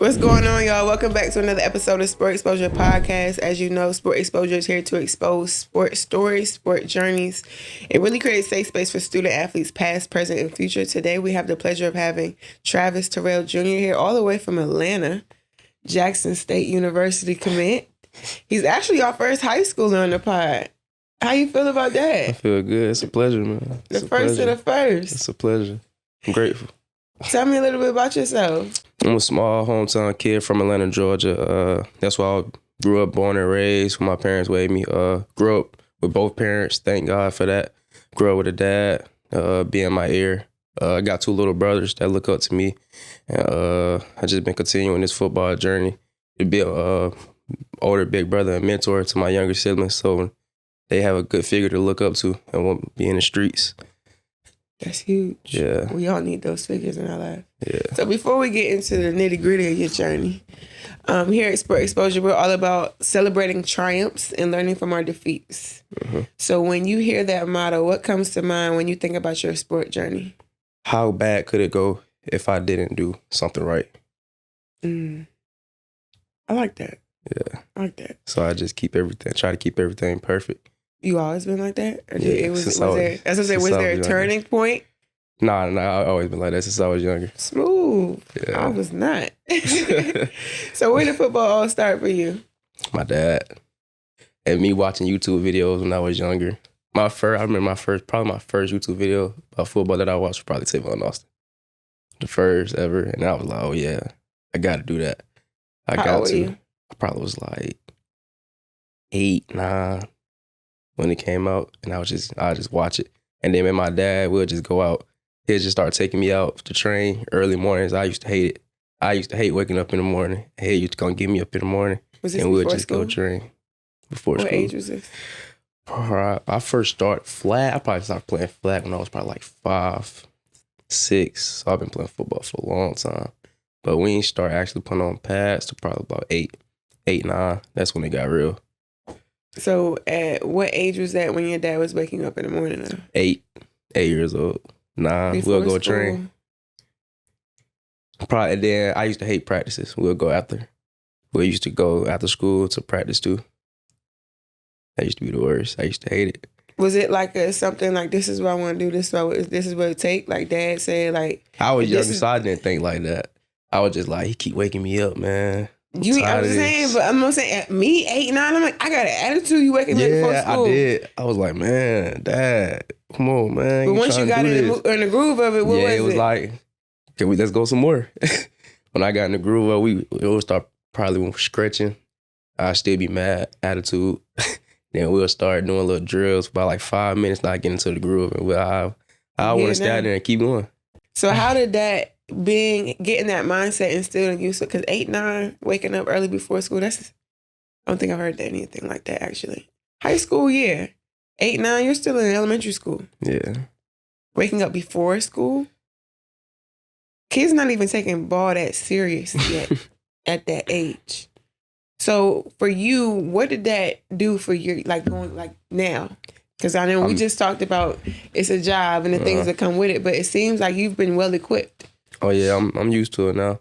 What's going on, y'all? Welcome back to another episode of Sport Exposure Podcast. As you know, Sport Exposure is here to expose sport stories, sport journeys. It really creates a safe space for student athletes past, present, and future. Today, we have the pleasure of having Travis Terrell Jr. here all the way from Atlanta, Jackson State University commit. He's actually our first high schooler on the pod. How you feel about that? I feel good. It's a pleasure, man. The first of the first. It's a pleasure. I'm grateful. Tell me a little bit about yourself. I'm a small hometown kid from Atlanta, Georgia. That's why I grew up, born and raised, when my parents raised me. Grew up with both parents. Thank God for that. Grew up with a dad, being my ear. I got two little brothers that look up to me. And I just been continuing this football journey to be a older big brother and mentor to my younger siblings. So they have a good figure to look up to and won't be in the streets. That's huge. Yeah. We all need those figures in our life. Yeah. So before we get into the nitty gritty of your journey, here at Sport Exposure, we're all about celebrating triumphs and learning from our defeats. Mm-hmm. So when you hear that motto, what comes to mind when you think about your sport journey? How bad could it go if I didn't do something right? I like that. Yeah. I like that. So I just try to keep everything perfect. You always been like that? Or Yeah, was there a turning point? Nah, I've always been like that since I was younger. Smooth. Yeah. I was not. So where did football all start for you? My dad. And me watching YouTube videos when I was younger. I remember my first YouTube video about football that I watched was probably Terrell Austin. The first ever. And I was like, oh yeah, I got to do that. How old were you? I probably was like 8, 9 when it came out. And I just watch it. And then with my dad, we'll just go out. He'll just start taking me out to train early mornings. I used to hate it. I used to hate waking up in the morning. He used to come get me up in the morning. Was this and we'll just school? go train before school. What age was this? I first started flag. I probably started playing flag when I was probably like 5, 6. So I've been playing football for a long time. But we didn't start actually putting on pads to probably about 8, 9. That's when it got real. So at what age was that when your dad was waking up in the morning? 8 years old. 9, Before we'll go school. train. Probably then I used to hate practices. We'll go after. We used to go after school to practice too. That used to be the worst. I used to hate it. Was it like something like, this is what I want to do, this is what it take? Like dad said, like... I was younger, so I didn't think like that. I was just like, he keep waking me up, man. I'm saying, me, 8, 9, I'm like, I got an attitude, you waking me up before school. I did. I was like, man, Dad, come on, man. But once you got in the groove of it, what was it? Yeah, it was like, let's go some more. When I got in the groove of it, we would start probably scratching. I'd still be mad, attitude. Then we'll start doing little drills for about like 5 minutes, not getting into the groove. And I want to stay out there and keep going. So how did that, getting that mindset instilled in you? Because 8, 9, waking up early before school, I don't think I've heard anything like that, actually. High school, yeah. 8, 9, you're still in elementary school. Yeah. Waking up before school? Kids not even taking ball that serious yet at that age. So for you, what did that do for your, like, going, like, now? Because I know we just talked about it's a job and the things that come with it, but it seems like you've been well equipped. Oh yeah, I'm used to it now.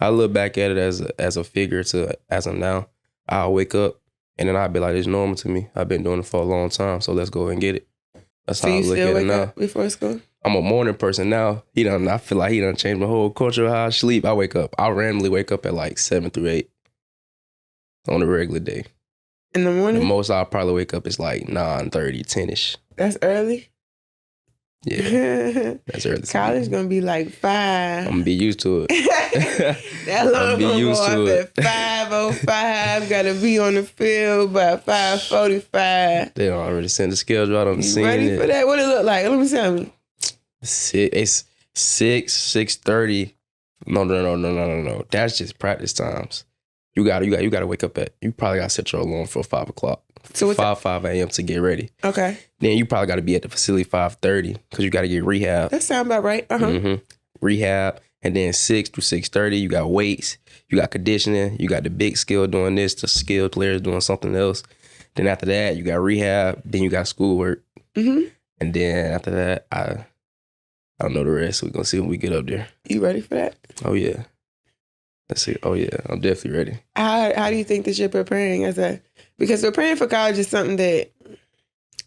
I look back at it as a figure to as of now. I'll wake up and then I'll be like, it's normal to me. I've been doing it for a long time, so let's go and get it. That's so how I look at it now. Up before school? I'm a morning person now. I feel like he done changed my whole culture of how I sleep. I randomly wake up at like 7 through 8 on a regular day. In the morning? The most I'll probably wake up is like 9:30, 10-ish. That's early? Yeah, that's early. College gonna be like 5. I'm gonna be used to it. That long gonna go up at 5:05. Gotta be on the field by 5:45. They already sent the schedule out on the scene. Ready for that? What it look like? Let me tell me. It's 6:30. No. That's just practice times. You gotta wake up you probably gotta set your alarm for 5 o'clock. So 5 a.m. to get ready. Okay. Then you probably gotta be at the facility 5:30 because you gotta get rehab. That sound about right. Mm-hmm. Rehab. And then 6 to 6:30, you got weights, you got conditioning, you got the big skill doing this, the skilled players doing something else. Then after that, you got rehab, then you got schoolwork. Mm-hmm. And then after that, I don't know the rest. We're gonna see when we get up there. You ready for that? Oh yeah. Let's see. Oh yeah, I'm definitely ready. How do you think that you're preparing because preparing for college is something that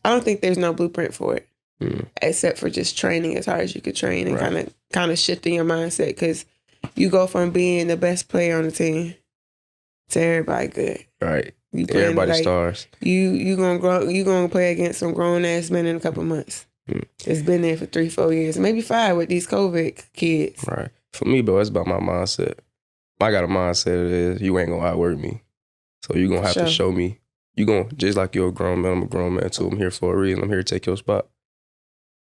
I don't think there's no blueprint for it, except for just training as hard as you could train and kind of shifting your mindset, because you go from being the best player on the team to everybody good. Right. You Everybody stars. You gonna play against some grown ass men in a couple months. It's been there for 3-4 years, maybe 5 with these COVID kids. Right. For me, bro, it's about my mindset. I got a mindset that is you ain't gonna outwork me. So you're gonna have to show me. You gonna, just like you're a grown man, I'm a grown man too. I'm here for a reason. I'm here to take your spot.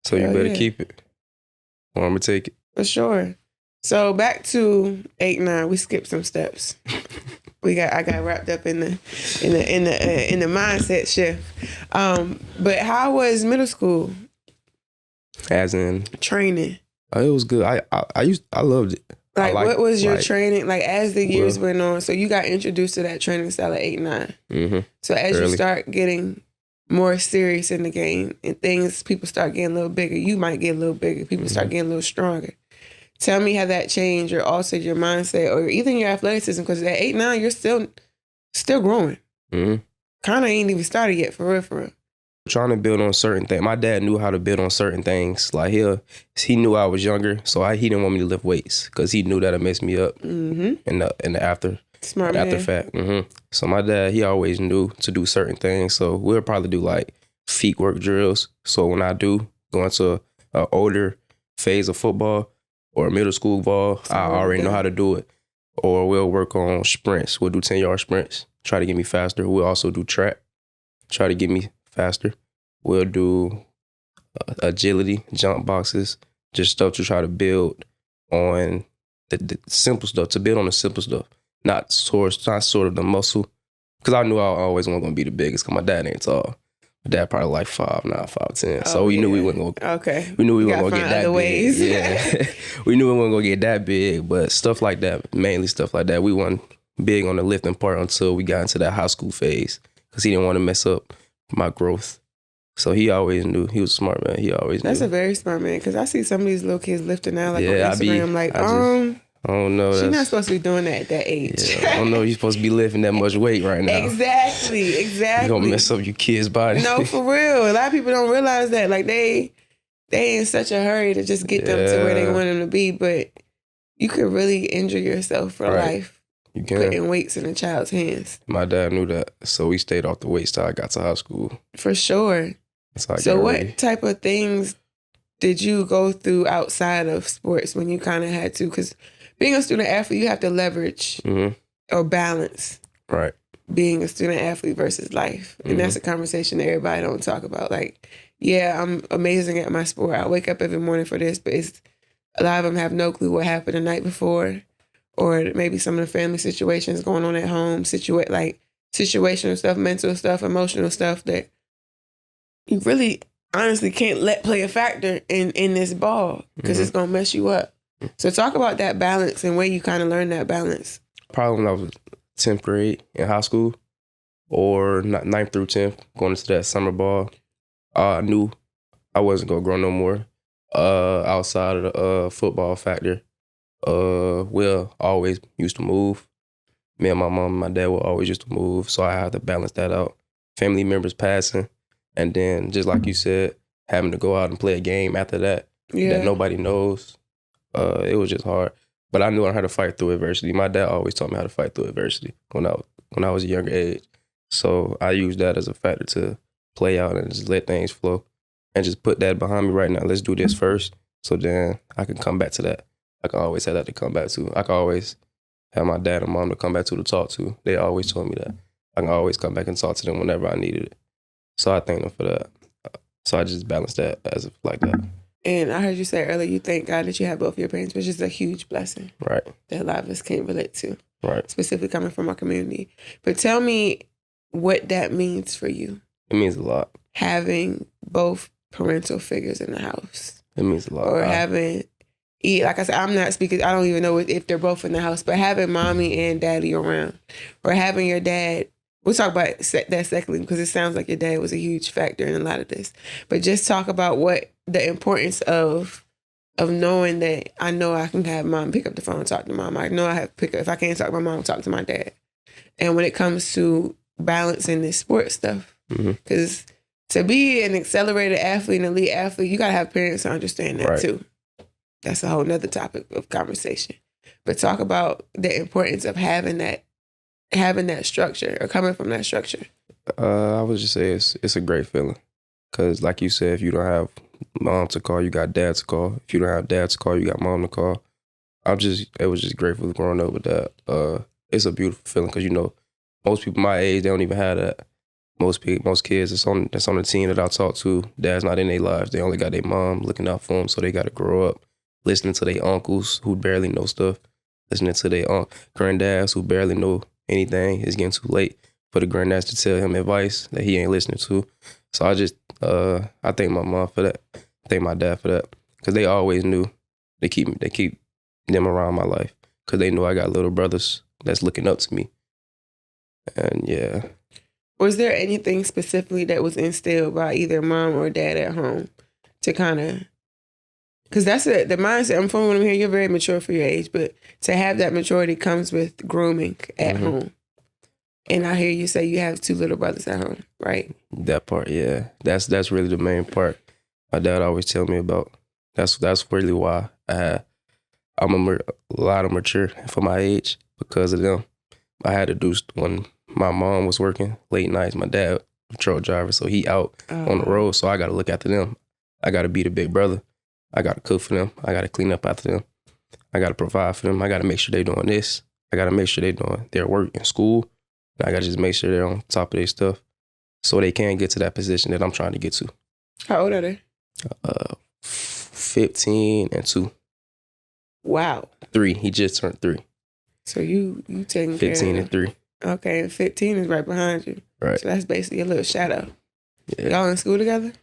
So you better keep it. Or I'm gonna take it. For sure. So back to 8-9. We skipped some steps. I got wrapped up in the mindset shift. But how was middle school? As in training. It was good. I loved it. Like, what was your training like as the years went on? So you got introduced to that training style at 8-9. Mm-hmm. So as you start getting more serious in the game and people start getting a little bigger, you might get a little bigger. People start getting a little stronger. Tell me how that changed or altered your mindset or even your athleticism, because at 8-9 you're still growing. Mm-hmm. Kind of ain't even started yet, for real. Trying to build on certain things. My dad knew how to build on certain things. Like he knew I was younger, so he didn't want me to lift weights because he knew that'd mess me up in the after fact. Mm-hmm. So my dad, he always knew to do certain things. So we'll probably do like feet work drills. So when I do go into an older phase of football or middle school ball, I already know how to do it. Or we'll work on sprints. We'll do 10-yard sprints, try to get me faster. We'll also do track, try to get me faster. We'll do agility, jump boxes, just stuff to try to build on the simple stuff, to build on the simple stuff, not sort of the muscle. Because I knew I always wasn't going to be the biggest, because my dad ain't tall. My dad probably like 5'9", 5'10". So we knew we wasn't going to we knew we weren't going to get that big. Yeah. We knew we weren't going to get that big, but stuff like that, mainly stuff like that. We weren't big on the lifting part until we got into that high school phase, because he didn't want to mess up my growth. So he always knew. He was a smart man. He always knew. That's a very smart man, because I see some of these little kids lifting now, like on Instagram, I don't know. She's not supposed to be doing that at that age. Yeah, I don't know. You're supposed to be lifting that much weight right now. Exactly. You're going to mess up your kid's body. No, for real. A lot of people don't realize that. Like, they in such a hurry to just get them to where they want them to be, but you could really injure yourself for life. You can. Putting weights in a child's hands. My dad knew that, so we stayed off the weights till I got to high school. For sure. So what type of things did you go through outside of sports when you kind of had to? Because being a student athlete, you have to leverage or balance being a student athlete versus life. And that's a conversation that everybody don't talk about. Like, yeah, I'm amazing at my sport. I wake up every morning for this, but a lot of them have no clue what happened the night before, or maybe some of the family situations going on at home, situational stuff, mental stuff, emotional stuff that you really honestly can't let play a factor in this ball, because it's going to mess you up. So talk about that balance and where you kind of learn that balance. Probably when I was 10th grade in high school, or 9th through 10th, going into that summer ball. I knew I wasn't going to grow no more outside of the football factor. We'll always used to move. Me and my mom and my dad will always used to move, so I had to balance that out. Family members passing, and then just like you said, having to go out and play a game after that that nobody knows. It was just hard, but I knew how to fight through adversity. My dad always taught me how to fight through adversity when I was a younger age. So I used that as a factor to play out and just let things flow, and just put that behind me right now. Let's do this first, so then I can come back to that. I can always have that to come back to. I can always have my dad and mom to come back to talk to. They always told me that. I can always come back and talk to them whenever I needed it. So I thank them for that. So I just balanced that as if like that. And I heard you say earlier, you thank God that you have both your parents, which is a huge blessing. Right. That a lot of us can't relate to. Right. Specifically coming from our community. But tell me what that means for you. It means a lot. Having both parental figures in the house. It means a lot. Or having, like I said, I'm not speaking, I don't even know if they're both in the house, but having mommy and daddy around. Or having your dad. We'll talk about that secondly, because it sounds like your dad was a huge factor in a lot of this. But just talk about what the importance of of knowing that I know I can have mom pick up the phone and talk to mom. I know I have to pick up, if I can't talk to my mom, talk to my dad. And when it comes to balancing this sports stuff, because to be an accelerated athlete, an elite athlete, you got to have parents to understand that too. That's a whole nother topic of conversation. But talk about the importance of having that structure or coming from that structure. I would just say it's a great feeling. Because like you said, if you don't have mom to call, you got dad to call. If you don't have dad to call, you got mom to call. It was just grateful growing up with that. It's a beautiful feeling because, you know, most people my age, they don't even have that. Most kids that's on the team that I talk to, dad's not in their lives. They only got their mom looking out for them, so they got to grow up listening to their uncles who barely know stuff, listening to their granddads who barely know anything. It's getting too late for the granddads to tell him advice that he ain't listening to. So I thank my mom for that. I thank my dad for that because they always knew. They keep them around my life because they know I got little brothers that's looking up to me. And yeah. Was there anything specifically that was instilled by either mom or dad at home to kind of, because that's the mindset. I'm from when I'm here, you're very mature for your age, but to have that maturity comes with grooming at home. And I hear you say you have 2 little brothers at home, right? That part, yeah. That's really the main part my dad always tell me about. That's really why I'm a lot of mature for my age because of them. I had to do when my mom was working late nights. My dad was a truck driver, so he out on the road. So I got to look after them. I got to be the big brother. I got to cook for them. I got to clean up after them. I got to provide for them. I got to make sure they're doing this. I got to make sure they're doing their work in school. I got to just make sure they're on top of their stuff so they can get to that position that I'm trying to get to. How old are they? 15 and 2. Wow. 3. He just turned 3. So you taking 15 and 3. Okay, and 15 is right behind you. Right. So that's basically a little shadow. Yeah. Y'all in school together?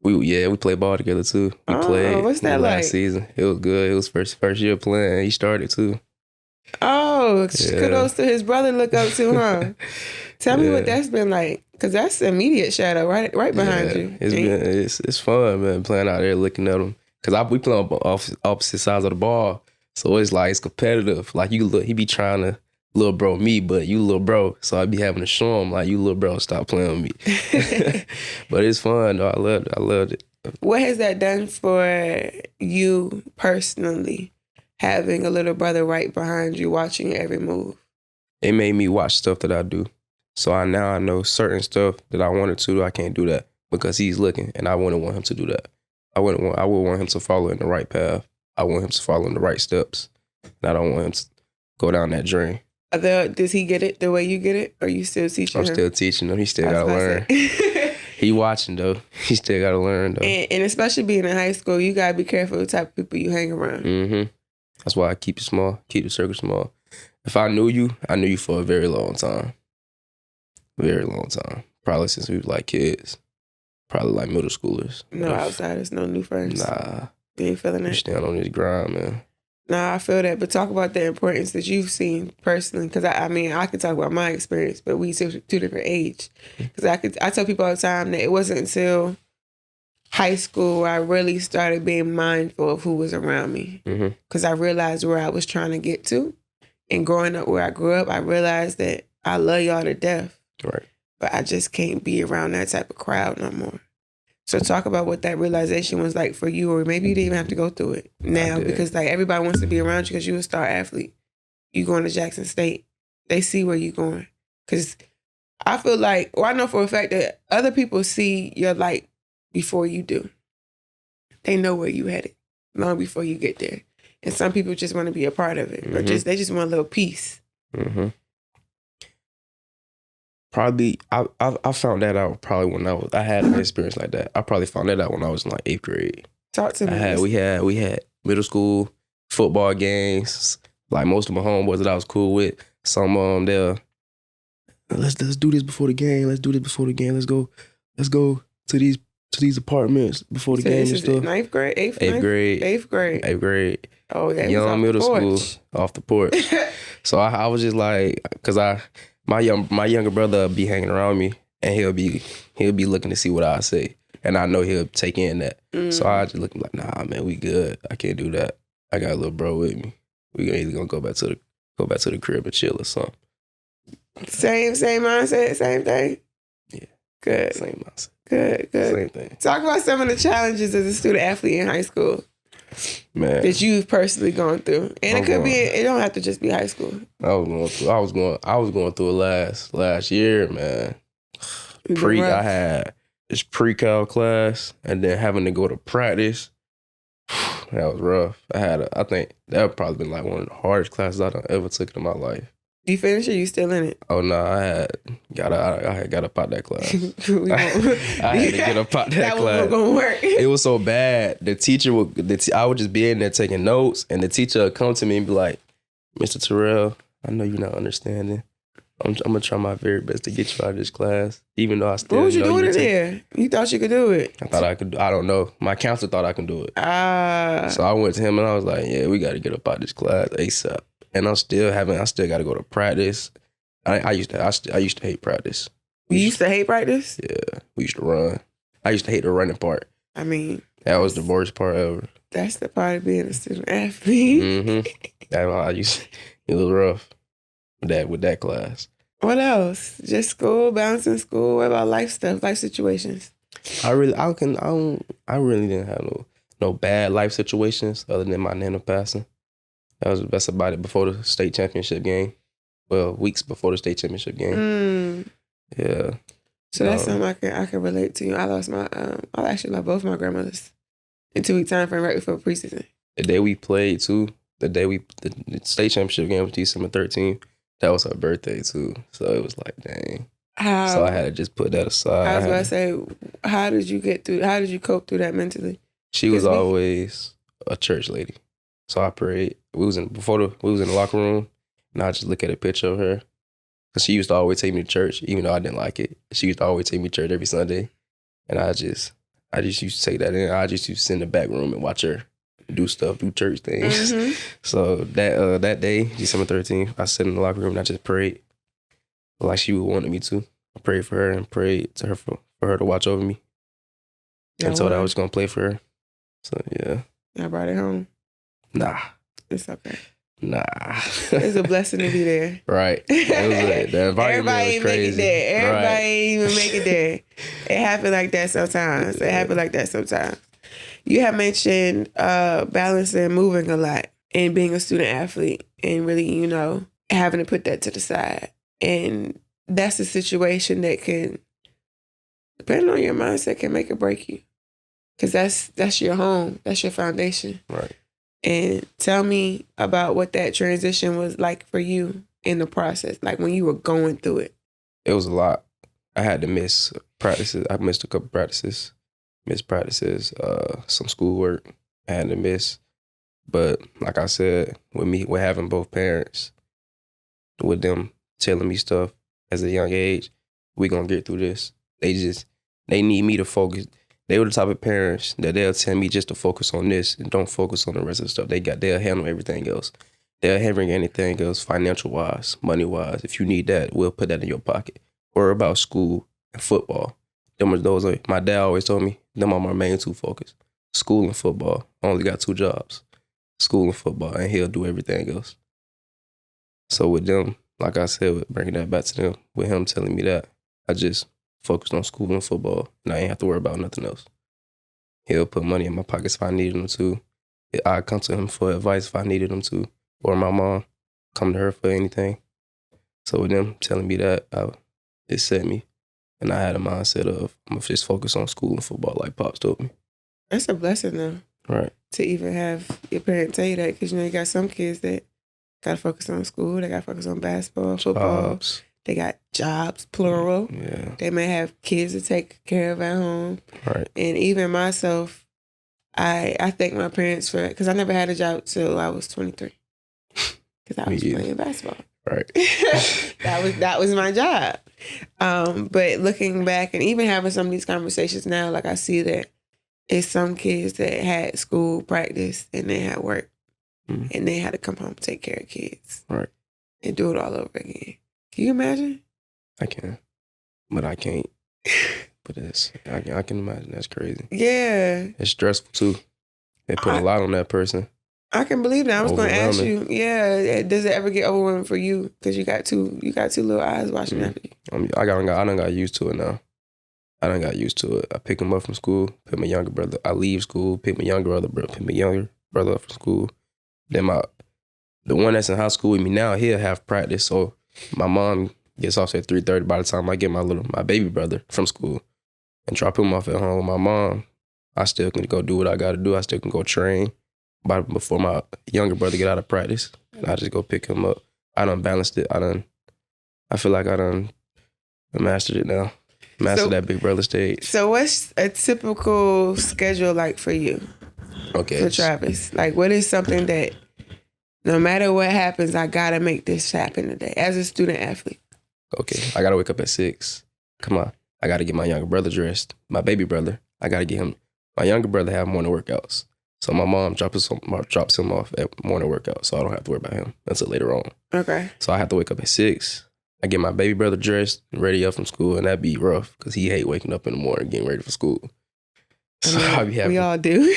We played ball together too. We played. What's that like? Last season, it was good. It was first year playing. He started too. Oh, kudos to his brother. Look up to, huh? Tell me what that's been like, because that's immediate shadow right behind you. It's fun, man, playing out there looking at him. Because we play on opposite sides of the ball, so it's like it's competitive. Like he be trying to little bro me, but you little bro, so I be having to show him like you little bro, stop playing with me. But it's fun though. I loved it. What has that done for you personally? Having a little brother right behind you, watching your every move. It made me watch stuff that I do. So I know certain stuff that I wanted to do, I can't do that because he's looking and I wouldn't want him to do that. I would want him to follow in the right path. I want him to follow in the right steps. And I don't want him to go down that drain. Does he get it the way you get it? Or are you still teaching him? I'm still teaching him. He still got to learn. He watching though. He still got to learn though. And especially being in high school, you got to be careful the type of people you hang around. Mm-hmm. That's why I keep it small, keep the circle small. If I knew you for a very long time. Very long time. Probably since we were like kids. Probably like middle schoolers. No outsiders, no new friends. Nah. You ain't feeling that? Stand on this grind, man. Nah, I feel that. But talk about the importance that you've seen personally. Because I mean, I can talk about my experience, but we two different age. Because I tell people all the time that it wasn't until high school where I really started being mindful of who was around me. Because I realized where I was trying to get to. And growing up where I grew up, I realized that I love y'all to death. Right. But I just can't be around that type of crowd no more. So talk about what that realization was like for you, or maybe you didn't even have to go through it now because like everybody wants to be around you because you're a star athlete. You going to Jackson State. They see where you're going. Because I feel like, I know for a fact that other people see your light before you do. They know where you headed long before you get there. And some people just want to be a part of it, or they just want a little piece. Probably, I found that out probably when I had an experience like that. I probably found that out when I was in like 8th grade. Talk to me. We had middle school football games. Like most of my homeboys that I was cool with, some of them they'll let's do this before the game. Let's do this before the game. Let's go to these apartments before the game and stuff. 9th grade, 8th grade, 8th grade. Oh yeah, young middle school off the porch. So I was just like, cause my younger brother be hanging around me and he'll be looking to see what I say. and I know he'll take in that. So I just look like, nah, man, we good. I can't do that. I got a little bro with me. We either gonna go back to the crib and chill or something. Same mindset, same thing. Yeah, good. Same mindset. Good. Same thing. Talk about some of the challenges as a student athlete in high school, man, that you've personally gone through, and it could be. It don't have to just be high school. I was going through it last year, man. I had this pre-cal class, and then having to go to practice. That was rough. I think that would probably been like one of the hardest classes I done ever took in my life. You finished or you still in it? Oh no, I had got up out that class. I had to get up out that class. That wasn't gonna work. It was so bad. The teacher I would just be in there taking notes, and the teacher would come to me and be like, "Mr. Terrell, I know you're not understanding. I'm gonna try my very best to get you out of this class, even though I still." What was you doing in there? You thought you could do it? I thought I could. I don't know. My counselor thought I could do it. So I went to him and I was like, "Yeah, we got to get up out of this class ASAP." And I still got to go to practice. I used to hate practice. You used to hate practice? Yeah, we used to run. I used to hate the running part. I mean, that was the worst part ever. That's the part of being a student athlete. It was rough with that class. What else? Just school, balancing school. What about life stuff, life situations? I really didn't have no bad life situations other than my nana passing. That was the best about it before the state championship game. Well, weeks before the state championship game. Yeah. So that's something I can relate to. I lost I actually lost both my grandmothers in 2 week time frame right before preseason. The day we played too, the state championship game was December 13th. That was her birthday too. So it was like, dang. So I had to just put that aside. I was about to say, how did you cope through that mentally? She was always a church lady. So I prayed. We was in the locker room, and I just look at a picture of her. Cause she used to always take me to church, even though I didn't like it. She used to always take me to church every Sunday. And I just used to take that in. I just used to sit in the back room and watch her do church things. Mm-hmm. So that day, December 13th, I sat in the locker room and I just prayed like she would wanted me to. I prayed for her and prayed to her for her to watch over me. And told her I was gonna play for her. So yeah. I brought it home. Nah. It's okay. Nah. It's a blessing to be there. Right. The environment was crazy. Make it there. Everybody even make it there. It happened like that sometimes. You have mentioned balancing moving a lot and being a student athlete and really, having to put that to the side. And that's a situation that can, depending on your mindset, can make or break you. Because that's your home. That's your foundation. Right. And tell me about what that transition was like for you in the process, like when you were going through it. It was a lot. I had to miss practices. I missed a couple practices, some schoolwork I had to miss. But like I said, with having both parents, with them telling me stuff as a young age, we gonna get through this. They need me to focus. They were the type of parents that they'll tell me just to focus on this and don't focus on the rest of the stuff. They'll handle everything else. They'll handle anything else, financial wise, money wise. If you need that, we'll put that in your pocket. Or about school and football. My dad always told me, them are my main two focus. School and football. I only got 2 jobs. School and football, and he'll do everything else. So with them, like I said, bringing that back to them, with him telling me that, I just focused on school and football, and I ain't have to worry about nothing else. He'll put money in my pockets if I needed him to. I'd come to him for advice if I needed him to, or my mom, come to her for anything. So with them telling me that, it set me, and I had a mindset of, I'm going to just focus on school and football like Pops told me. That's a blessing, though. Right. To even have your parents tell you that, because, you got some kids that got to focus on school, they got to focus on basketball, football. They got jobs, plural. Yeah. They may have kids to take care of at home. Right. And even myself, I thank my parents for it, because I never had a job till I was 23. Because I was playing basketball. Right. that was my job. But looking back and even having some of these conversations now, like I see that it's some kids that had school, practice, and they had work. Mm-hmm. And they had to come home and take care of kids. Right. And do it all over again. Can you imagine? I can. But I can't. But I can imagine that's crazy. Yeah. It's stressful too. They put a lot on that person. I can believe that. I was going to ask you. Yeah. Does it ever get overwhelming for you? Because you got two little eyes watching after you. I done got used to it now. I done got used to it. I pick him up from school, pick my younger brother. I leave school, pick my younger brother up from school. Then the one that's in high school with me now, he'll have practice. So my mom gets off at 3:30 by the time I get my baby brother from school and drop him off at home with my mom. I still can go do what I got to do. I still can go train before my younger brother get out of practice. And I just go pick him up. I done balanced it. I feel like I done mastered it now. Mastered that big brother stage. So what's a typical schedule like for you? Okay. For Travis? Like, what is something that no matter what happens, I got to make this happen today as a student athlete? Okay. I got to wake up at 6. Come on. I got to get my younger brother dressed. My baby brother, I got to get him. My younger brother have morning workouts. So my mom drops him off at morning workout, so I don't have to worry about him until later on. Okay. So I have to wake up at 6. I get my baby brother dressed and ready up from school, and that'd be rough because he hate waking up in the morning getting ready for school. So we all do.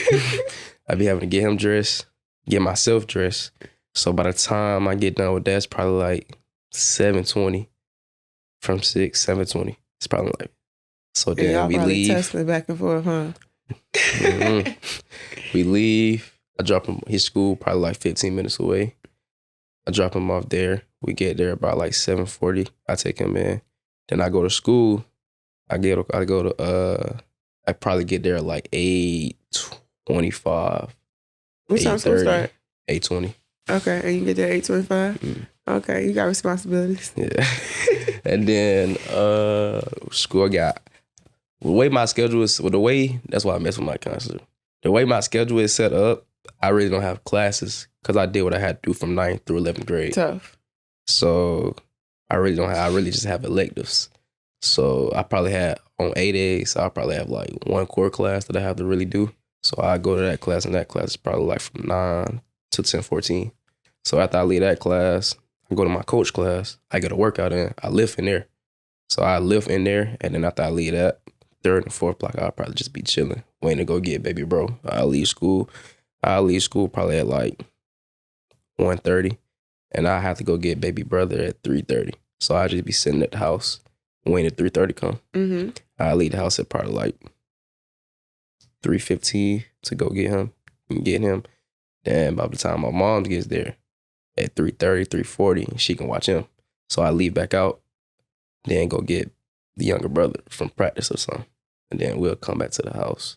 I'd be having to get him dressed, get myself dressed. So by the time I get done with that, it's probably like 7:20. From 6, 7:20. It's probably like. So then y'all we leave. Tussling back and forth, huh? Mm-hmm. We leave. I drop him his school probably like 15 minutes away. I drop him off there. We get there about like 7:40. I take him in. Then I go to school. I probably get there at like 8:25. What time school start? 8:20. Okay, and you get there at 8:25? Mm. Okay, you got responsibilities. Yeah. And then school the way my schedule is, that's why I mess with my counselor. The way my schedule is set up, I really don't have classes because I did what I had to do from 9th through 11th grade. Tough. So I really just have electives. So I probably had on 8 days, I'll probably have like one core class that I have to really do. So I go to that class, and that class is probably like from 9 to 10:14. So after I leave that class, I go to my coach class. I get a workout in. I lift in there. So I lift in there, and then after I leave that, 3rd and 4th block, I'll probably just be chilling, waiting to go get baby bro. I'll leave school probably at like 1:30, and I have to go get baby brother at 3:30. So I'll just be sitting at the house waiting at 3:30 come. Mm-hmm. I leave the house at probably like 3:15 to go get him and get him. Then by the time my mom gets there at 3:30, 3:40, she can watch him. So I leave back out, then go get the younger brother from practice or something. And then we'll come back to the house.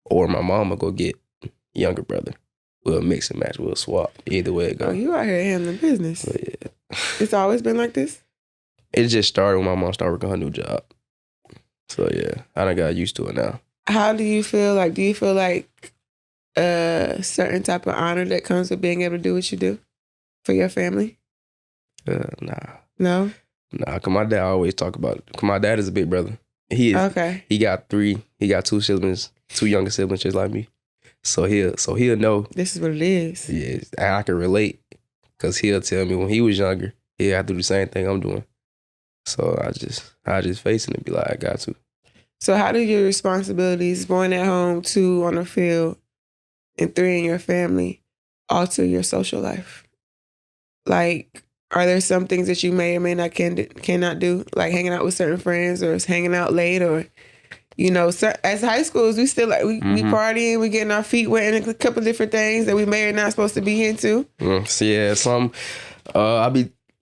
Or my mom will go get younger brother. We'll mix and match. We'll swap. Either way it goes. Oh, you out here handling business. But yeah. It's always been like this? It just started when my mom started working her new job. So yeah, I done got used to it now. How do you feel like? Do you feel like a certain type of honor that comes with being able to do what you do for your family? Nah. No? Nah, cause my dad always talk about it. Cause my dad is a big brother. He is. Okay. He got 2 siblings, 2 younger siblings just like me. So he'll know. This is what it is. Yes, and I can relate. Cause he'll tell me when he was younger, he'll have to do the same thing I'm doing. So I just face it and be like, I got to. So how do your responsibilities, 1 at home, 2 on the field, and 3 in your family, alter your social life? Like, are there some things that you may or may not cannot do? Like hanging out with certain friends or hanging out late or, you know, as high schools, we still we partying, we getting our feet wet in a couple different things that we may or not supposed to be into. So yeah,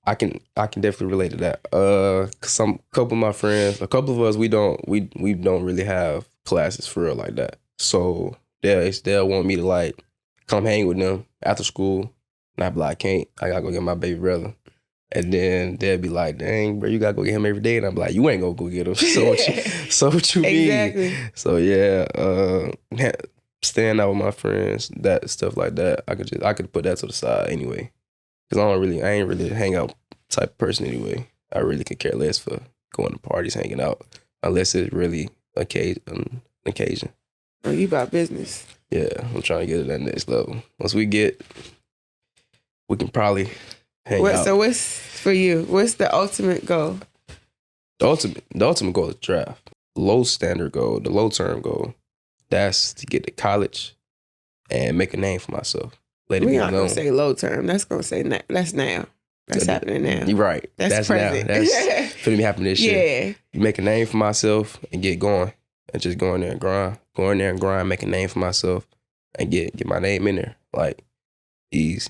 I can definitely relate to that. A couple of my friends, a couple of us, we don't really have classes for real like that. So they'll want me to like come hang with them after school, and I be like, I can't. I gotta go get my baby brother. And then they'll be like, dang, bro, you gotta go get him every day. And I'm like, you ain't gonna go get him. So what you mean? Exactly. So yeah, staying out with my friends, that stuff like that, I could put that to the side anyway. Cause I ain't really a hangout type of person anyway. I really could care less for going to parties, hanging out, unless it's really an occasion. Oh, you about business. Yeah, I'm trying to get to that next level. Once we can probably hang out. So what's for you? What's the ultimate goal? The ultimate goal is draft. low standard goal, the low term goal, that's to get to college and make a name for myself. Let it be We're not known. gonna say low term. That's gonna say that's now. That's happening now. You're right. That's present. Now. That's finna be happening this year. Yeah. Make a name for myself and get going. And just go in there and grind. Go in there and grind, make a name for myself and get my name in there. Like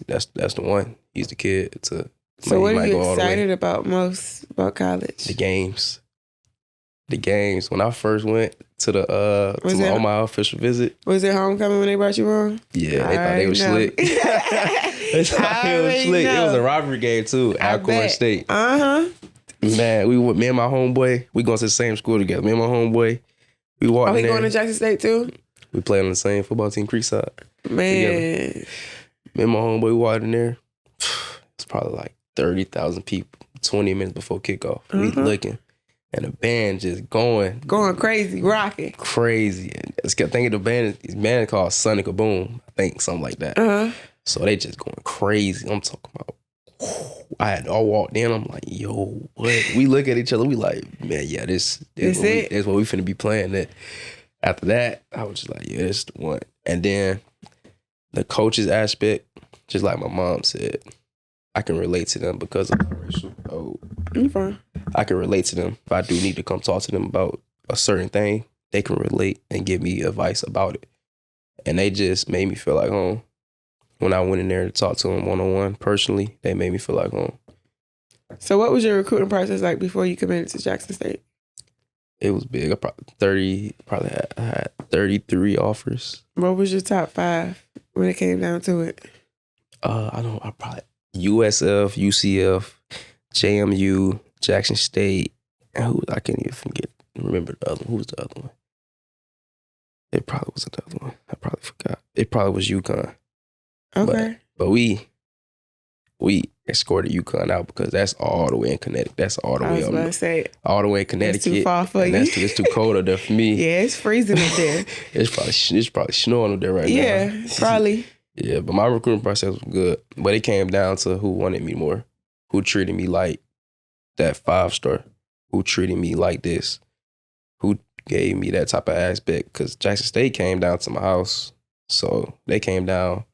that's the one. He's the kid to So what are you excited about most about college? The games. When I first went to the on my official visit. Was it homecoming when they brought you on? Yeah, they thought they was slick. They thought it was slick. It was a rivalry game too, Alcorn State. Man, me and my homeboy, we going to the same school together. Me and my homeboy, we walked in there. Going to Jackson State too? We played on the same football team, Creekside. Man. Together. Me and my homeboy, we walked in there. It's probably like 30,000 people, 20 minutes before kickoff. We looking. And the band just going crazy, rocking. Crazy. And I kept thinking the band called Sonic a Boom. I think something like that. So they just going crazy. I'm talking about, I had all walked in. I'm like, yo, what? We look at each other. We like, man, yeah, this is what we finna be playing. That after that, I was just like, yeah, this is the one. And then the coaches aspect, just like my mom said, I can relate to them because of my racial code. You fine. I can relate to them. If I do need to come talk to them about a certain thing, they can relate and give me advice about it. And they just made me feel like home. When I went in there to talk to them one-on-one personally, they made me feel like home. So what was your recruiting process like before you committed to Jackson State? It was big. I had 33 offers. What was your top 5 when it came down to it? I probably USF, UCF, JMU, Jackson State, and I can't even remember the other one. Who was the other one? It probably was another one. I probably forgot. It probably was UConn. Okay. But we escorted UConn out because that's all the way in Connecticut. That's all the way up. All the way in Connecticut. That's too far for you. It's too cold up there for me. Yeah, it's freezing up there. It's probably snowing up there right now. Yeah, probably. Yeah, but my recruiting process was good. But it came down to who wanted me more, who treated me like that 5-star, who treated me like this, who gave me that type of aspect. Because Jackson State came down to my house. So they came down,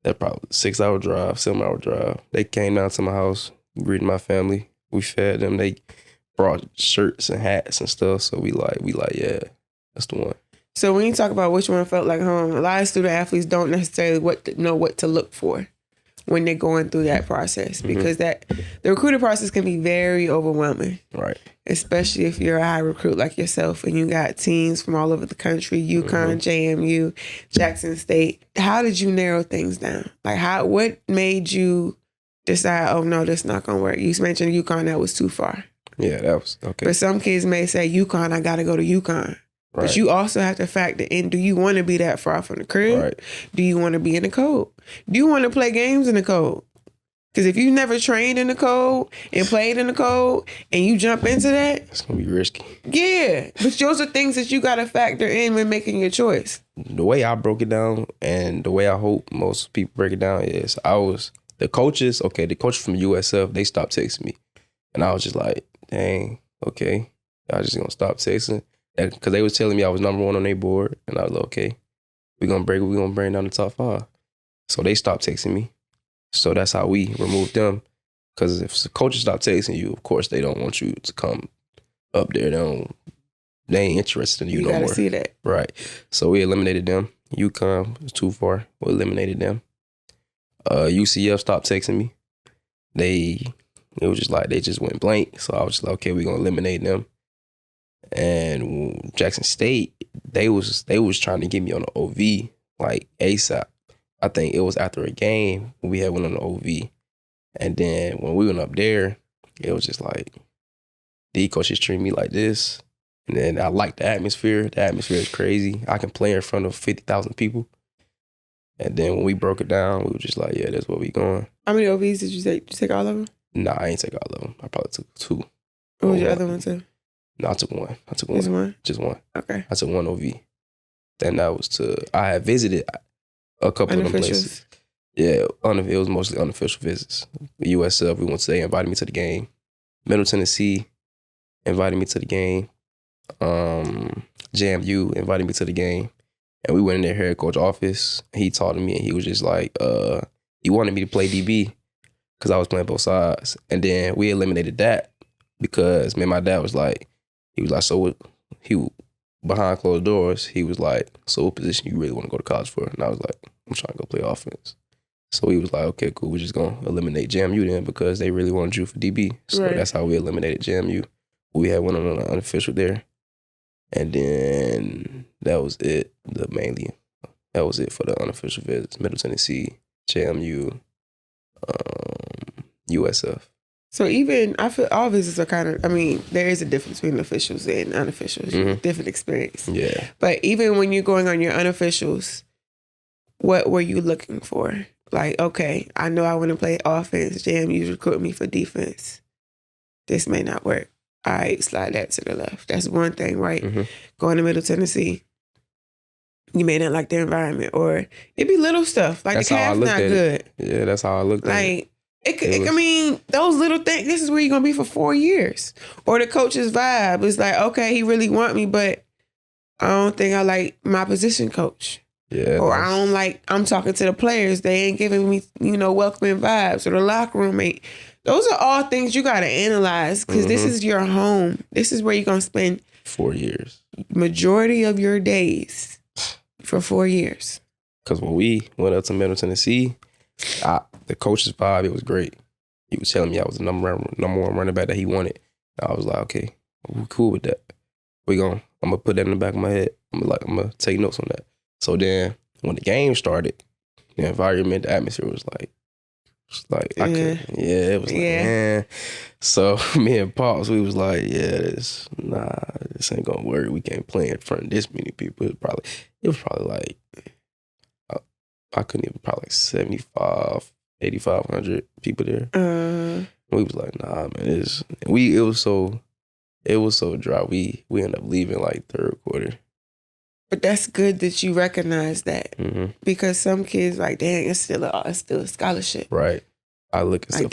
that probably 6-hour drive, 7-hour drive. They came down to my house, greeted my family. We fed them. They brought shirts and hats and stuff. So we like, yeah, that's the one. So when you talk about which one felt like home, a lot of student athletes don't necessarily know what to look for when they're going through that process, because the recruiting process can be very overwhelming. Right. Especially if you're a high recruit like yourself and you got teams from all over the country, UConn, JMU, Jackson State. How did you narrow things down? Like what made you decide, oh no, that's not gonna work? You mentioned UConn, that was too far. Yeah, that was okay. But some kids may say, UConn, I gotta go to UConn. Right. But you also have to factor in, do you want to be that far from the crib? Right. Do you want to be in the cold? Do you want to play games in the cold? Because if you've never trained in the cold and played in the cold and you jump into that, it's going to be risky. Yeah. But those are things that you got to factor in when making your choice. The way I broke it down and the way I hope most people break it down is the coaches from USF, they stopped texting me. And I was just like, dang, okay. I was just going to stop texting. Because they was telling me I was number 1 on their board. And I was like, okay, we're going to bring down the top 5. So they stopped texting me. So that's how we removed them. Because if the coaches stop texting you, of course, they don't want you to come up there. They ain't interested in you no more. You gotta see that. Right. So we eliminated them. UConn was too far. We eliminated them. UCF stopped texting me. It was just like, they just went blank. So I was just like, okay, we're going to eliminate them. And Jackson State, they was trying to get me on the OV like ASAP. I think it was after a game when we had went on the OV. And then when we went up there, it was just like, these coaches treat me like this. And then I like the atmosphere. The atmosphere is crazy. I can play in front of 50,000 people. And then when we broke it down, we were just like, yeah, that's where we going. How many OVs did you take? Did you take all of them? Nah, I ain't take all of them. I probably took 2. What was your other one too? No, I took one. Just one? Just one. Okay. I took 1 OV. Then that was I had visited a couple of them places. Yeah, it was mostly unofficial visits. USF, they invited me to the game. Middle Tennessee invited me to the game. JMU invited me to the game, and we went in their head coach office. And he talked to me, and he was just like, he wanted me to play DB because I was playing both sides, and then we eliminated that because man, my dad was like, so what, behind closed doors, he was like, so what position you really want to go to college for? And I was like, I'm trying to go play offense. So he was like, okay, cool. We're just going to eliminate JMU then because they really wanted you for DB. So that's how we eliminated JMU. We had one on an unofficial there. And then that was it. That was it for the unofficial visits. Middle Tennessee, JMU, USF. So even, I feel all visits are kind of, I mean, there is a difference between officials and unofficials. Mm-hmm. Different experience. Yeah. But even when you're going on your unofficials, what were you looking for? Like, okay, I know I want to play offense. JMU's recruiting me for defense. This may not work. All right, slide that to the left. That's one thing, right? Mm-hmm. Going to Middle Tennessee, you may not like the environment, or it be little stuff. Like, that's the calf's not good. Yeah, that's how I looked at it. I mean, those little things, this is where you're going to be for 4 years. Or the coach's vibe is like, okay, he really want me, but I don't think I like my position coach. Yeah. Or I don't like, I'm talking to the players. They ain't giving me, welcoming vibes. Or the locker room ain't. Those are all things you got to analyze because this is your home. This is where you're going to spend 4 years. Majority of your days for 4 years. Because when we went up to Middle Tennessee, the coach's vibe, it was great. He was telling me I was the number one running back that he wanted. And I was like, okay, we're cool with that. I'm going to put that in the back of my head. I'm going to take notes on that. So then when the game started, the environment, the atmosphere was like, it was like, man. So me and Pops, we was like, this ain't gonna work. We can't play in front of this many people. It was probably like, I couldn't even, probably like 75, 8,500 people there. We was like, nah, man, it was so dry. We ended up leaving like third quarter. But that's good that you recognize that because some kids like, dang, it's still a scholarship. Right. I look at stuff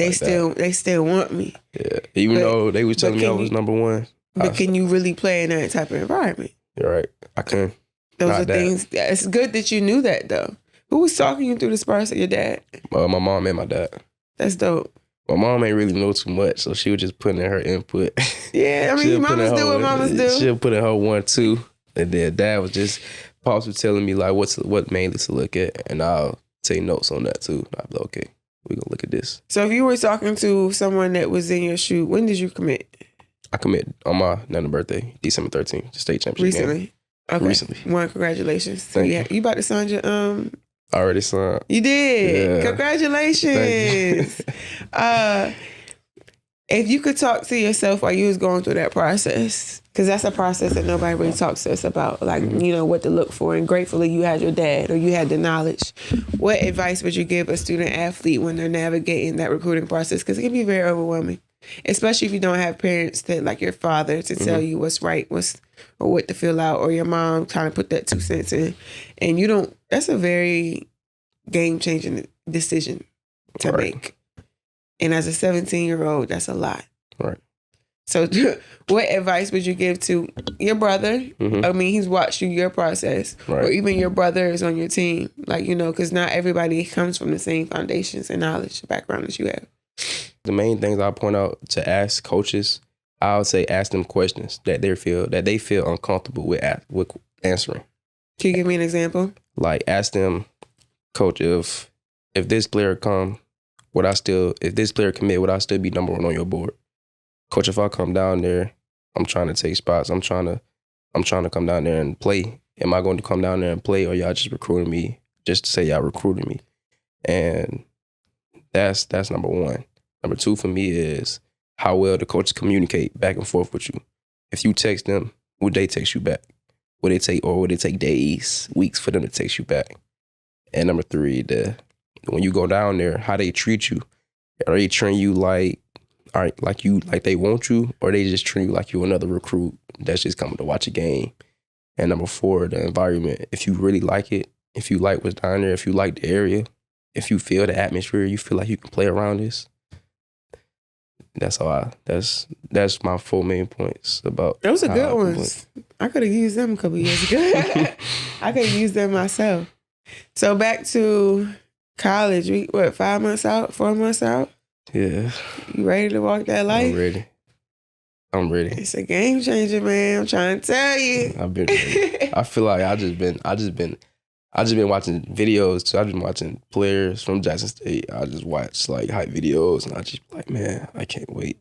they still want me. Yeah. Even though they was telling me I was number one. But can you really play in that type of environment? You're right. I can. Those are things. It's good that you knew that though. Who was talking you through this process? Your dad? My mom and my dad. That's dope. My mom ain't really know too much, so she was just putting in her input. Yeah, I mean, mamas do what mamas do. She'll put in her 1, 2. And then dad was just, Pops was telling me like what mainly to look at, and I'll take notes on that too. I'll be like, okay, we're gonna look at this. So if you were talking to someone that was in your shoe, when did you commit? I committed on my Nana birthday, December 13th, the state championship recently. Game. Okay. Recently. One, congratulations. So you about to sign your I already signed. You did. Yeah. Congratulations. If you could talk to yourself while you was going through that process, because that's a process that nobody really talks to us about, like, what to look for. And gratefully you had your dad or you had the knowledge. What advice would you give a student athlete when they're navigating that recruiting process? Because it can be very overwhelming, especially if you don't have parents that, like your father, to tell you what's right, or what to fill out, or your mom trying to put that 2 cents in. And you don't, that's a very game-changing decision to make. And as a 17-year-old, that's a lot. Right. So what advice would you give to your brother? I mean, he's watched your process. Right. Or even your brother is on your team. Like, because not everybody comes from the same foundations and knowledge background as you have. The main things I point out to ask coaches, I would say ask them questions that they feel uncomfortable with answering. Can you give me an example? Like ask them, coach, if this player come, if this player commit, would I still be number one on your board? Coach, if I come down there, I'm trying to take spots. I'm trying to come down there and play. Am I going to come down there and play, or y'all just recruiting me just to say y'all recruited me? And that's number one. Number two for me is how well the coaches communicate back and forth with you. If you text them, would they text you back? Would it take days, weeks for them to text you back? And number three, when you go down there, how they treat you. Are they treating you like they want you, or they just treat you like you're another recruit that's just coming to watch a game? And number four, the environment. If you really like it, if you like what's down there, if you like the area, if you feel the atmosphere, you feel like you can play around this, That's how that's my 4 main points about. Those are how good I ones. I could have used them a couple years ago. I could have used them myself. So back to college. We 5 months out, 4 months out? Yeah. You ready to walk that life? I'm ready. It's a game changer, man. I'm trying to tell you. I've been ready. I feel like I just been watching videos. So I've been watching players from Jackson State. I just watch like hype videos, and I just be like, man, I can't wait.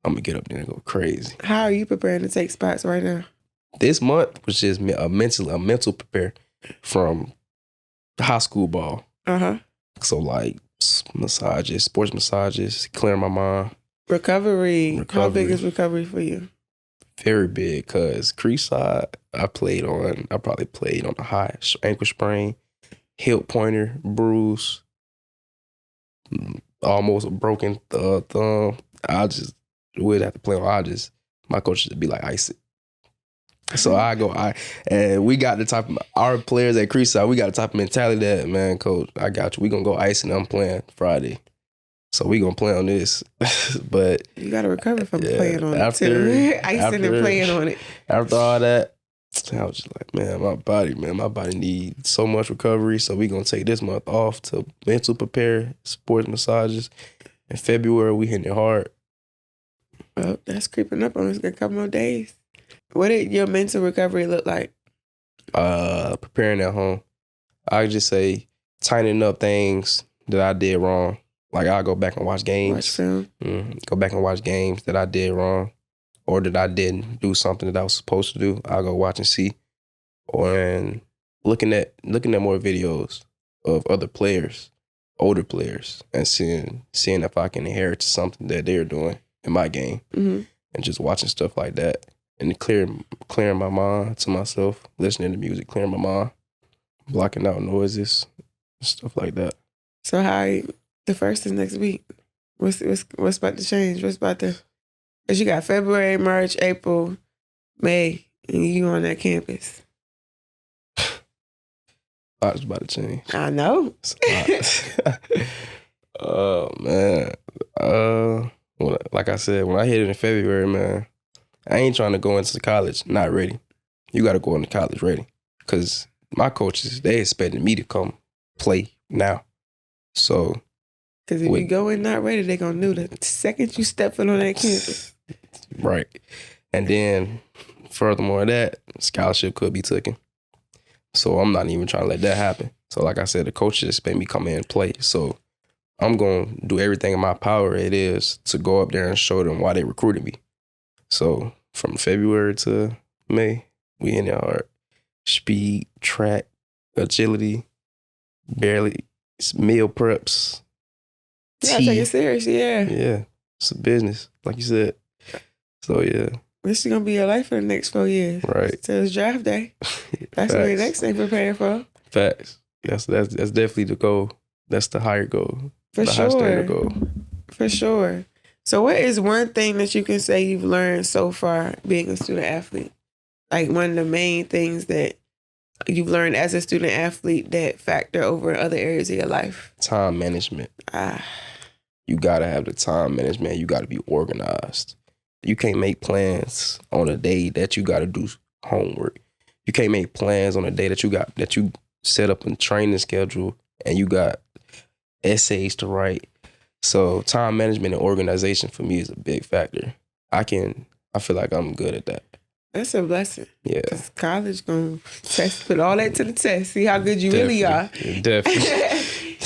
I'm gonna get up there and go crazy. How are you preparing to take spots right now? This month was just a mental prepare from high school ball. So like sports massages, clearing my mind. Recovery. How big is recovery for you? Very big, because Creekside, I probably played on a high ankle sprain, hip pointer, bruise, almost a broken thumb. I just would have to play on. My coach would be like, ice it. So and we got the type of, our players at Creekside, we got the type of mentality that, man, coach, I got you. We gonna go icing. I'm playing Friday. So we gonna play on this. But you gotta recover from playing on it too. Icing and playing on it. After all that, I was just like, man, my body needs so much recovery. So we gonna take this month off to mental prepare, sports massages. In February, we hitting it hard. Well, that's creeping up on us in a couple more days. What did your mental recovery look like? Preparing at home. I would just say tightening up things that I did wrong. Like, I'll go back and watch games. Watch film. Go back and watch games that I did wrong, or that I didn't do something that I was supposed to do. I'll go watch and see. And looking at more videos of other players, older players, and seeing if I can inherit something that they're doing in my game. And just watching stuff like that. And clearing my mind to myself, listening to music, clearing my mind, blocking out noises, stuff like that. So the first is next week. What's about to change? Because you got February, March, April, May, and you on that campus. Lots about to change. I know. Oh, man. Like I said, when I hit it in February, man, I ain't trying to go into college not ready. You got to go into college ready. Because my coaches, they expecting me to come play now. So. Because if you go in not ready, they're going to know the second you step foot on that campus. Right. And then, furthermore that, scholarship could be taken. So I'm not even trying to let that happen. So like I said, the coaches expect me to come in and play. So I'm going to do everything in my power it is to go up there and show them why they recruited me. So from February to May, we in there hard. Speed, track, agility, barely meal preps. You gotta take it serious, yeah. Yeah, it's a business, like you said. So yeah. This is gonna be your life for the next 4 years. Right. Till it's draft day. That's what the next thing preparing for. Facts. That's definitely the goal. That's the higher goal. For the sure. High standard goal. For sure. So what is one thing that you can say you've learned so far being a student athlete? Like one of the main things that you've learned as a student athlete that factor over in other areas of your life? Time management. You gotta have the time management. You gotta be organized. You can't make plans on a day that you gotta do homework. You can't make plans on a day that you set up a training schedule and you got essays to write. So time management and organization for me is a big factor. I feel like I'm good at that. That's a blessing. Yeah. Because college gonna put all that to the test. See how good you really are. Definitely.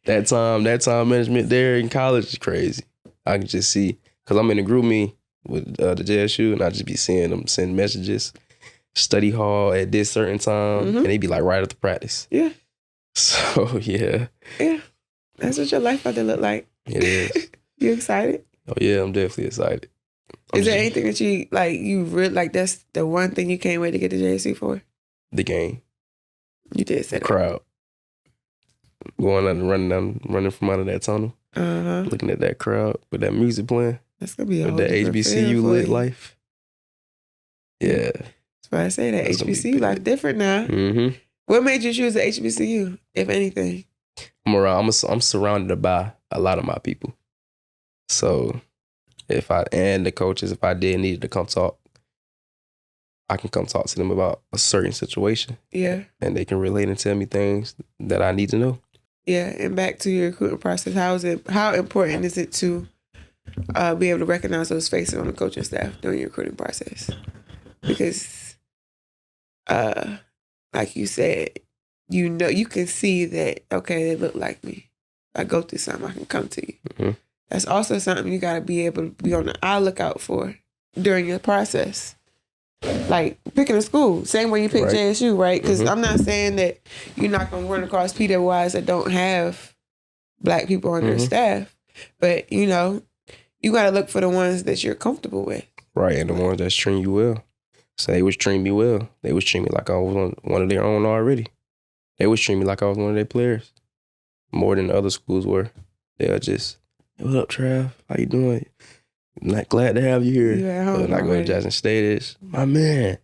that time management there in college is crazy. I can just see, because I'm in a group me with the JSU, and I just be seeing them send messages, study hall at this certain time, and they be like right after practice. Yeah. So yeah. Yeah. That's what your life about to look like. It is. You excited? Oh yeah, I'm definitely excited. Is there anything that you really like? That's the one thing you can't wait to get to JSU for? The game. You did say the crowd. Going out and running from out of that tunnel. Looking at that crowd with that music playing. That's gonna be a whole with that HBCU lit life. Yeah. That's why I say that HBCU life different now. What made you choose the HBCU, if anything? I'm surrounded by a lot of my people. So And the coaches, if I did need to come talk, I can come talk to them about a certain situation. Yeah. And they can relate and tell me things that I need to know. Yeah, and back to your recruiting process, how important is it to be able to recognize those faces on the coaching staff during your recruiting process? Because, like you said, you can see that, okay, they look like me. If I go through something, I can come to you. Mm-hmm. That's also something you got to be able to be on the eye lookout for during your process. Like picking a school, same way you pick Right. JSU, right? Because Mm-hmm. I'm not saying that you're not going to run across PWIs that don't have Black people on their Mm-hmm. staff, but you got to look for the ones that you're comfortable with. Right, and the ones that treat you well. So they was treating me well. They was treating me like I was one of their own already. They was treating me like I was one of their players. More than the other schools were. They were just, hey, what up, Trav? How you doing? Not glad to have you here. You at home But when I go to already. Jackson State, it's, my man,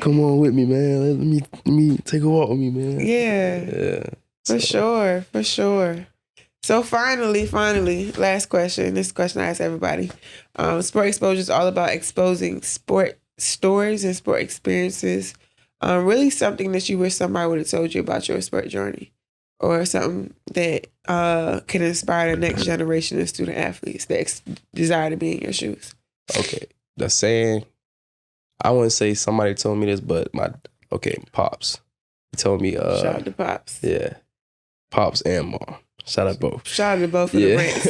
come on with me, man. Let me take a walk with me, man. Yeah. For sure. So finally, last question. This question I ask everybody. Sport exposure is all about exposing sport stories and sport experiences. Really something that you wish somebody would have told you about your sport journey, or something that can inspire the next generation of student athletes that desire to be in your shoes. Okay. The saying, I wouldn't say somebody told me this, but Pops. He told me, Shout out to Pops. yeah, Pops and Mom. Shout out both. Shout out to both of the brands.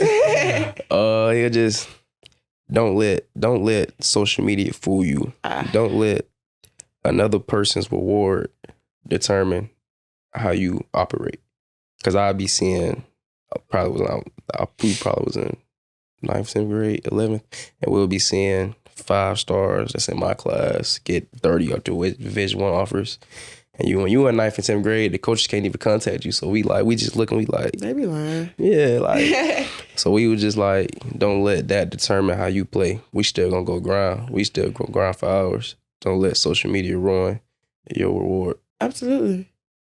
He'll just don't let social media fool you. Don't let another person's reward determine how you operate. Because I'll be seeing, we probably was in 9th, 10th grade, 11th, and we'll be seeing 5 stars that's in my class get 30 up to Division 1 offers. And when you in 9th and 10th grade, the coaches can't even contact you. So we just look and we like, They be lying. yeah, like, so we was just like, don't let that determine how you play. We still gonna go grind. We still gonna grind for hours. Don't let social media ruin your reward. Absolutely.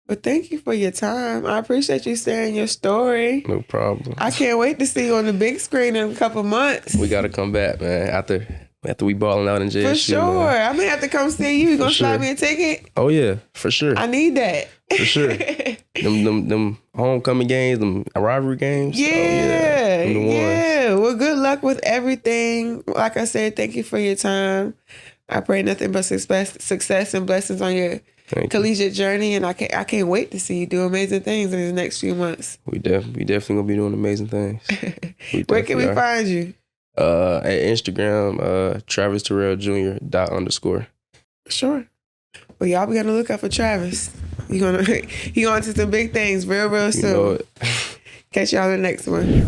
But thank you for your time. I appreciate you sharing your story. No problem. I can't wait to see you on the big screen in a couple months. We gotta come back, man. After we balling out in JSU. For sure. Man. I may have to come see you. You gonna slide me a ticket? Oh yeah, for sure. I need that. For sure. them homecoming games, them rivalry games. Yeah. Oh, yeah. Them the ones. Yeah. Well, good luck with everything. Like I said, thank you for your time. I pray nothing but success and blessings on your collegiate journey, and I can't wait to see you do amazing things in the next few months. We definitely gonna be doing amazing things. Where can we find you? At Instagram, Travis Terrell Jr. _. Sure. Well, y'all be on the lookout for Travis. He gonna do some big things real soon. You know it. Catch y'all in the next one.